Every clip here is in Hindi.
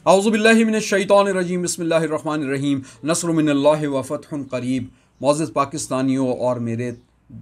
औज़ुबिल्लाहि मिनश्शैतानिर्रजीम बिस्मिल्लाहिर्रहमानिर्रहीम नस्रुम मिनल्लाहि व फ़त्हुन क़रीब। मौज़िज़ पाकिस्तानियों और मेरे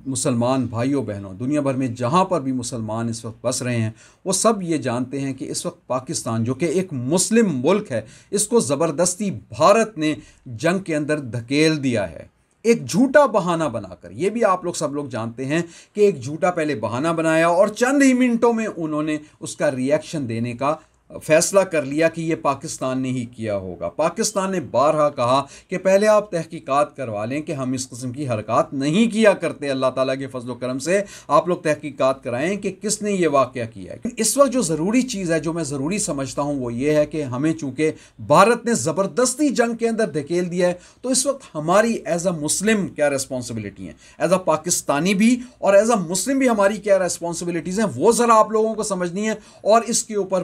मुसलमान भाइयों बहनों, दुनिया भर में जहाँ पर भी मुसलमान इस वक्त बस रहे हैं वो सब ये जानते हैं कि इस वक्त पाकिस्तान जो कि एक मुस्लिम मुल्क है, इसको ज़बरदस्ती भारत ने जंग के अंदर धकेल दिया है, एक झूठा बहाना बनाकर। ये भी आप लोग सब लोग जानते हैं कि एक झूठा पहले बहाना बनाया और चंद ही मिनटों में उन्होंने उसका रिएक्शन देने का फैसला कर लिया कि ये पाकिस्तान ने ही किया होगा। पाकिस्तान ने बारहा कहा कि पहले आप तहकीकात करवा लें कि हम इस किस्म की हरकत नहीं किया करते। अल्लाह ताला के फजल करम से आप लोग तहकीकात कराएं कि किसने ये वाक़या किया है। इस वक्त जो ज़रूरी चीज़ है, जो मैं ज़रूरी समझता हूँ, वो ये है कि हमें चूँकि भारत ने ज़बरदस्ती जंग के अंदर धकेल दिया है, तो इस वक्त हमारी एज अ मुस्लिम क्या रिस्पॉन्सिबिलिटी है, एज अ पाकिस्तानी भी और एज अ मुस्लिम भी हमारी क्या रिस्पॉन्सिबिलिटीज़ हैं, वो ज़रा आप लोगों को समझनी है। और इसके ऊपर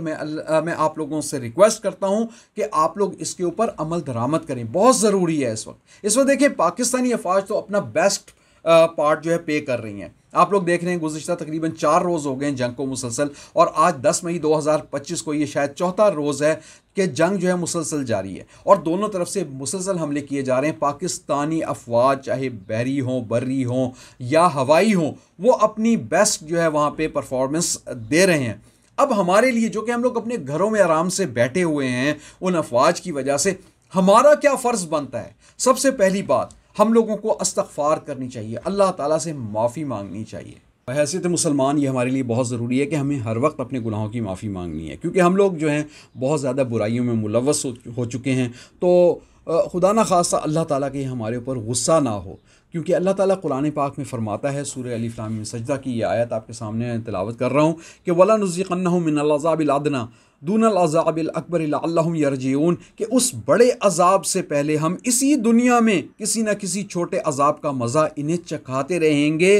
मैं आप लोगों से रिक्वेस्ट करता हूं कि आप लोग इसके ऊपर अमल दरामद करें, बहुत ज़रूरी है। इस वक्त देखिए, पाकिस्तानी अफवाज तो अपना बेस्ट पार्ट जो है पे कर रही हैं। आप लोग देख रहे हैं गुज़िश्ता तकरीबन 4 रोज़ हो गए हैं जंग को मुसलसल, और आज 10 मई 2025 को ये शायद चौथा रोज़ है कि जंग जो है मुसलसल जारी है और दोनों तरफ से मुसलसल हमले किए जा रहे हैं। पाकिस्तानी अफवाज चाहे बहरी हों, बर्री हों या हवाई हों, वो अपनी बेस्ट जो है वहाँ पर परफॉर्मेंस दे रहे हैं। अब हमारे लिए जो कि हम लोग अपने घरों में आराम से बैठे हुए हैं उन अफवाज की वजह से, हमारा क्या फ़र्ज़ बनता है? सबसे पहली बात, हम लोगों को इस्तग़फ़ार करनी चाहिए, अल्लाह ताला से माफ़ी मांगनी चाहिए। हैसियत मुसलमान ये हमारे लिए बहुत ज़रूरी है कि हमें हर वक्त अपने गुनाहों की माफ़ी मांगनी है, क्योंकि हम लोग जो हैं बहुत ज़्यादा बुराइयों में मुलव्वस हो चुके हैं। तो खुदा न खास्ता अल्लाह ताला के हमारे ऊपर गुस्सा ना हो, क्योंकि अल्लाह ताला कुरान पाक में फ़रमाता है, सूरह अलिफ लाम मीम सजदा की ये आयत आपके सामने तिलावत कर रहा हूँ कि वला नुज़िक़न्नहुम मिनल अज़ाबिल अदना दूनल अज़ाबिल अकबर लअल्लहुम यरजिऊन, कि उस बड़े अजाब से पहले हम इसी दुनिया में किसी न किसी छोटे अजाब का मज़ा इन्हें चखाते रहेंगे।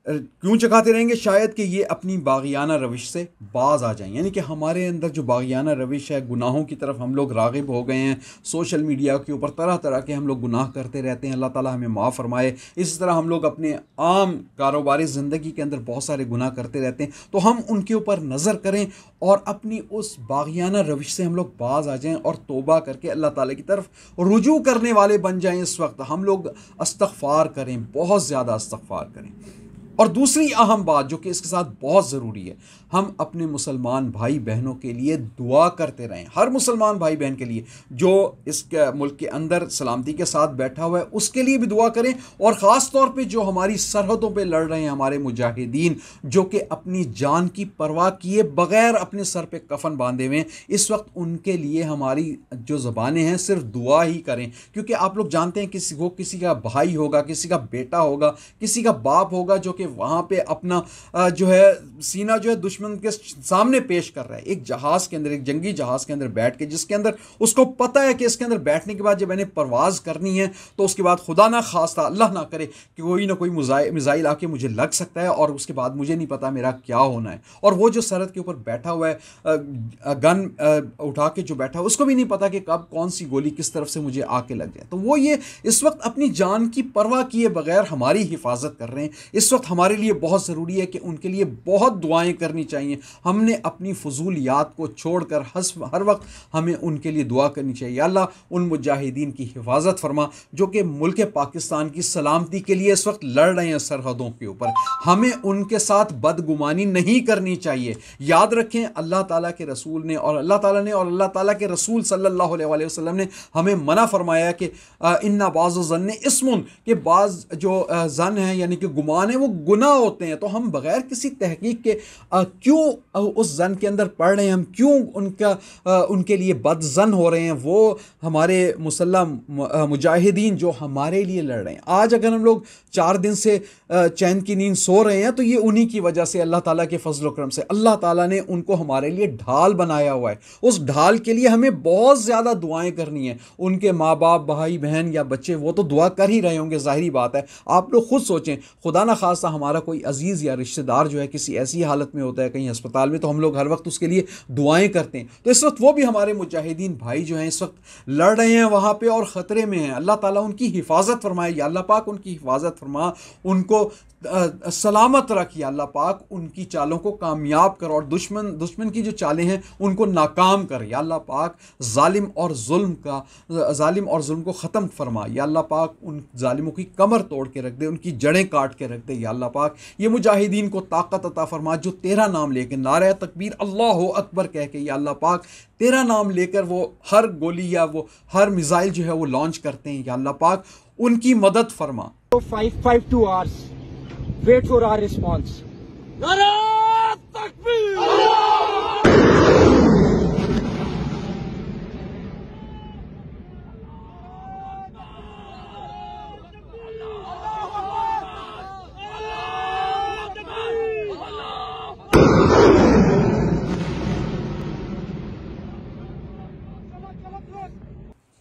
क्यों चखाते रहेंगे? शायद कि ये अपनी बाग़ियाना रविश से बाज आ जाएं। यानी कि हमारे अंदर जो बाग़ियाना रविश है, गुनाहों की तरफ हम लोग राग़िब हो गए हैं। सोशल मीडिया के ऊपर तरह तरह के हम लोग गुनाह करते रहते हैं, अल्लाह ताला हमें माफ़ फरमाए। इस तरह हम लोग अपने आम कारोबारी ज़िंदगी के अंदर बहुत सारे गुनाह करते रहते हैं। तो हम उनके ऊपर नज़र करें और अपनी उस बाग़ियाना रविश से हम लोग बाज आ जाएँ और तौबा करके अल्लाह ताला की तरफ रुजू करने वाले बन जाएँ। इस वक्त हम लोग इस्तग़फ़ार करें, बहुत ज़्यादा इस्तग़फ़ार करें। और दूसरी अहम बात जो कि इसके साथ बहुत ज़रूरी है, हम अपने मुसलमान भाई बहनों के लिए दुआ करते रहें। हर मुसलमान भाई बहन के लिए जो इस मुल्क के अंदर सलामती के साथ बैठा हुआ है, उसके लिए भी दुआ करें। और ख़ास तौर पे जो हमारी सरहदों पे लड़ रहे हैं हमारे मुजाहिदीन, जो कि अपनी जान की परवाह किए बग़ैर अपने सर पे कफन बांधे हुए हैं, इस वक्त उनके लिए हमारी जो ज़बानें हैं सिर्फ दुआ ही करें। क्योंकि आप लोग जानते हैं किसी का भाई होगा, किसी का बेटा होगा, किसी का बाप होगा जो कि वहाँ पे अपना जो है सीना जो है दुश्मन के सामने पेश कर रहा है, एक जहाज़ के अंदर, एक जंगी जहाज़ के अंदर बैठ के, जिसके अंदर उसको पता है कि इसके अंदर बैठने के बाद जब मैंने परवाज़ करनी है तो उसके बाद खुदा ना खास्ता, अल्लाह ना करे कि कोई ना कोई मिसाइल आके मुझे लग सकता है और उसके बाद मुझे नहीं पता मेरा क्या होना है। और वो जो सरहद के ऊपर बैठा हुआ है, गन उठा के जो बैठा है, उसको भी नहीं पता कि कब कौन सी गोली किस तरफ से मुझे आके लग जाए। तो वो ये इस वक्त अपनी जान की परवाह किए बगैर हमारी हिफाजत कर रहे हैं। इस वक्त हमारे लिए बहुत ज़रूरी है कि उनके लिए बहुत दुआएं करनी चाहिए। हमने अपनी फजूलियात को छोड़कर हर वक्त हमें उनके लिए दुआ करनी चाहिए। अल्लाह उन मुजाहिदीन की हिफाजत फरमा जो कि मुल्क पाकिस्तान की सलामती के लिए इस वक्त लड़ रहे हैं सरहदों के ऊपर। हमें उनके साथ बदगुमानी नहीं करनी चाहिए। याद रखें, अल्लाह ताला के रसूल ने और अल्लाह ताला के रसूल सल्लल्लाहु अलैहि वसल्लम ने हमें मना फरमाया कि इन्ना बाज़ ज़न्नि इस्मुन, के बाज़ जो ज़न है यानी कि गुमान है वो गुनाह होते हैं। तो हम बग़ैर किसी तहकीक के क्यों उस जन के अंदर पढ़ रहे हैं, हम क्यों उनके लिए बदजन हो रहे हैं? वो हमारे मुसल्लम मुजाहिदीन जो हमारे लिए लड़ रहे हैं। आज अगर हम लोग 4 दिन से चैन की नींद सो रहे हैं तो ये उन्हीं की वजह से, अल्लाह ताला के फजल करम से। अल्लाह ताला ने उनको हमारे लिए ढाल बनाया हुआ है। उस ढाल के लिए हमें बहुत ज़्यादा दुआएं करनी है। उनके माँ बाप, भाई बहन या बच्चे वो तो दुआ कर ही रहे होंगे, ज़ाहिरी बात है। आप लोग खुद सोचें, खुदा ना खास्ता हमारा कोई अजीज़ या रिश्तेदार जो है किसी ऐसी हालत में होता है कहीं अस्पताल में, तो हम लोग हर वक्त उसके लिए दुआएं करते हैं। तो इस वक्त वो भी हमारे मुजाहिदीन भाई जो हैं इस वक्त लड़ रहे हैं वहाँ पे और ख़तरे में हैं। अल्लाह ताला उनकी हिफाजत फरमाए, या अल्लाह पाक उनकी हिफाजत फरमा, उनको सलामत रख या अल्लाह पाक, उनकी चालों को कामयाब कर और दुश्मन की जो चालें हैं उनको नाकाम कर या अल्लाह पाक। जालिम और जुल्म को ख़त्म फरमा या अल्लाह पाक। उन जालिमों की कमर तोड़ के रख दे, उनकी जड़ें काट के रख दे या अल्लाह पाक। ये मुजाहिदीन को ताकत अता फरमा जो तेरा नाम लेके नारे तकबीर अल्लाह अकबर कह के या अल्लाह पाक तेरा नाम लेकर वो हर गोली या वो हर मिसाइल जो है वो लॉन्च करते हैं या अल्लाह पाक, उनकी मदद फरमा। 552 hours. Wait for our response. नारे तकबीर!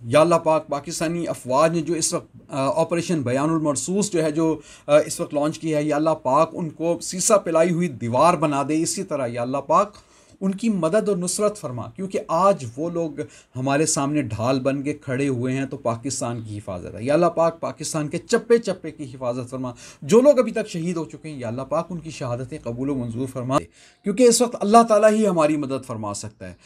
या अल्लाह पाक, पाकिस्तानी अफवाज ने जो इस वक्त ऑपरेशन बयानुल मरसूस जो है जो इस वक्त लॉन्च किया है, या अल्लाह पाक उनको सीसा पिलाई हुई दीवार बना दे। इसी तरह या अल्लाह पाक उनकी मदद और नुसरत फरमा, क्योंकि आज वो लोग हमारे सामने ढाल बन के खड़े हुए हैं तो पाकिस्तान की हिफाजत है। या अल्लाह पाक पाकिस्तान के चप्पे चप्पे की हिफाजत फरमा। जो लोग अभी तक शहीद हो चुके हैं या अल्लाह पाक उनकी शहादतें कबूल व मंजूर फरमा, क्योंकि इस वक्त अल्लाह ताला ही हमारी मदद फरमा सकता है।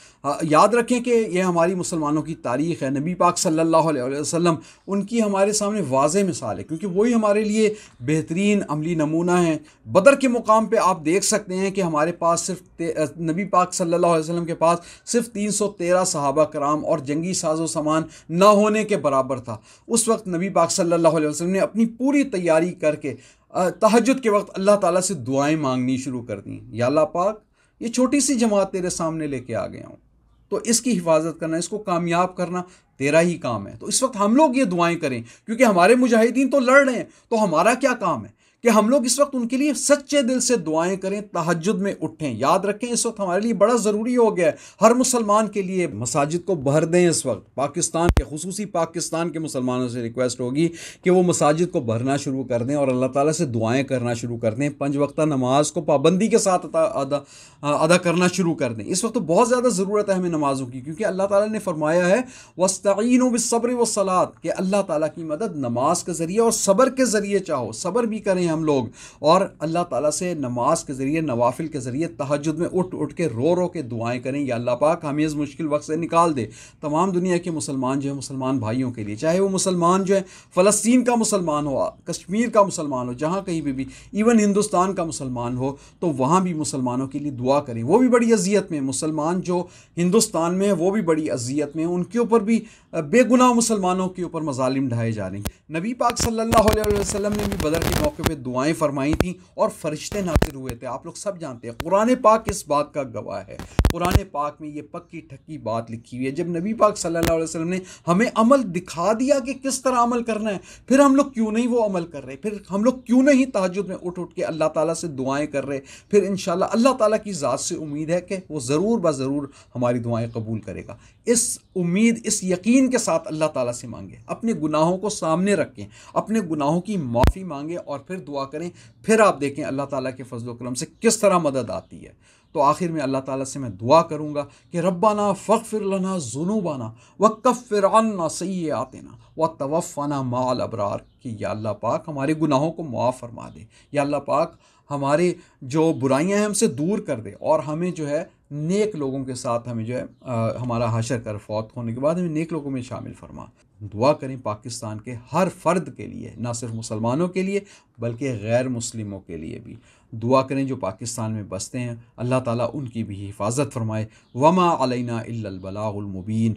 याद रखें कि यह हमारी मुसलमानों की तारीख़ है। नबी पाक सल्लल्लाहु अलैहि वसल्लम उनकी हमारे सामने वाज़ेह मिसाल है, क्योंकि वही हमारे लिए बेहतरीन अमली नमूना है। बदर के मुकाम पे आप देख सकते हैं कि हमारे पास सिर्फ नबी पाक सल्लल्लाहु अलैहि वसल्लम के पास सिर्फ 313 सहाबा कराम और जंगी साजो सामान ना होने के बराबर था। उस वक्त नबी पाक सल्लल्लाहु अलैहि वसल्लम ने अपनी पूरी तैयारी करके तहज्जुद के वक्त अल्लाह ताला से दुआएं मांगनी शुरू कर दी। या अल्लाह पाक, ये छोटी सी जमात तेरे सामने लेके आ गया हूँ, तो इसकी हिफाजत करना, इसको कामयाब करना तेरा ही काम है। तो इस वक्त हम लोग ये दुआएं करें, क्योंकि हमारे मुजाहिदीन तो लड़ रहे हैं, तो हमारा क्या काम है कि हम लोग इस वक्त उनके लिए सच्चे दिल से दुआएं करें, तहज्जुद में उठें। याद रखें इस वक्त हमारे लिए बड़ा ज़रूरी हो गया है, हर मुसलमान के लिए मसाजिद को भर दें। इस वक्त पाकिस्तान के, खुसूसी पाकिस्तान के मुसलमानों से रिक्वेस्ट होगी कि वो मसाजिद को भरना शुरू कर दें और अल्लाह ताला से दुआएं करना शुरू कर दें। 5 वक्ता नमाज को पाबंदी के साथ अदा करना शुरू कर दें। इस वक्त तो बहुत ज़्यादा ज़रूरत है हमें नमाज़ों की, क्योंकि अल्लाह ताला ने फरमाया है वस्तईनु बिस्सब्र वस्सलात, कि अल्लाह ताला की मदद नमाज के ज़रिए और सब्र के ज़रिए चाहो। सब्र भी करें हम लोग, और अल्लाह ताला से नमाज के ज़रिए, नवाफिल के ज़रिए, तहज्जुद में उठ उठ के रो रो के दुआएं करें। या अल्लाह पाक हमें इस मुश्किल वक्त से निकाल दे। तमाम दुनिया के मुसलमान जो है, मुसलमान भाइयों के लिए, चाहे वो मुसलमान जो है फ़लस्तीन का मुसलमान हो, कश्मीर का मुसलमान हो, जहाँ कहीं भी इवन हिंदुस्तान का मुसलमान हो, तो वहाँ भी मुसलमानों के लिए दुआ करें। वो भी बड़ी अजियत में, मुसलमान जो हिंदुस्तान में है वो भी बड़ी अजियत में, उनके ऊपर भी बेगुनाह मुसलमानों के ऊपर मजालिम ढाए जा रहे हैं। नबी पाक सल्लल्लाहु अलैहि वसल्लम ने भी बदर के मौके पे दुआएं फरमाई थी और फरिश्ते नाज़िल हुए थे। आप लोग सब जानते हैं, कुरान पाक इस बात का गवाह है। कुरान पाक में ये पक्की ठक्की बात लिखी हुई है। जब नबी पाक सल्लल्लाहु अलैहि वसल्लम ने हमें अमल दिखा दिया कि किस तरह अमल करना है, फिर हम लोग क्यों नहीं वो अमल कर रहे? फिर हम लोग क्यों नहीं तहज्जुद में उठ उठ के अल्लाह ताला से दुआएं कर रहे? फिर इंशाल्लाह अल्लाह ताला की ज़ात से उम्मीद है कि वो ज़रूर ब ज़रूर हमारी दुआएं कबूल करेगा। इस उम्मीद, इस यकीन के साथ अल्लाह ताला से मांगे, अपने गुनाहों को सामने रखें, अपने गुनाहों की माफ़ी मांगे और फिर दुआ करें। फिर आप देखें अल्लाह ताला के फजल व करम से किस तरह मदद आती है। तो आखिर में अल्लाह ताला से मैं दुआ करूँगा कि रब्बाना फ़ग़फ़िर लना ज़ुनूबाना व कफ़्फ़िर अन्ना सय्यिआतिना व तवफ़्फ़ना माअल अबरार, कि या अल्लाह पाक हमारे गुनाहों को मुआफ़ फरमा दे। या अल्लाह पाक हमारे जो बुराइयां हैं हमसे दूर कर दे और हमें जो है नेक लोगों के साथ, हमें जो है हमारा हशर कर फौत होने के बाद हमें नेक लोगों में शामिल फरमा। दुआ करें पाकिस्तान के हर फ़र्द के लिए, ना सिर्फ मुसलमानों के लिए बल्कि गैर मुस्लिमों के लिए भी दुआ करें जो पाकिस्तान में बसते हैं। अल्लाह ताला उनकी भी हिफाजत फरमाए। वमा अलैना इल्लल बलागुल मुबीन।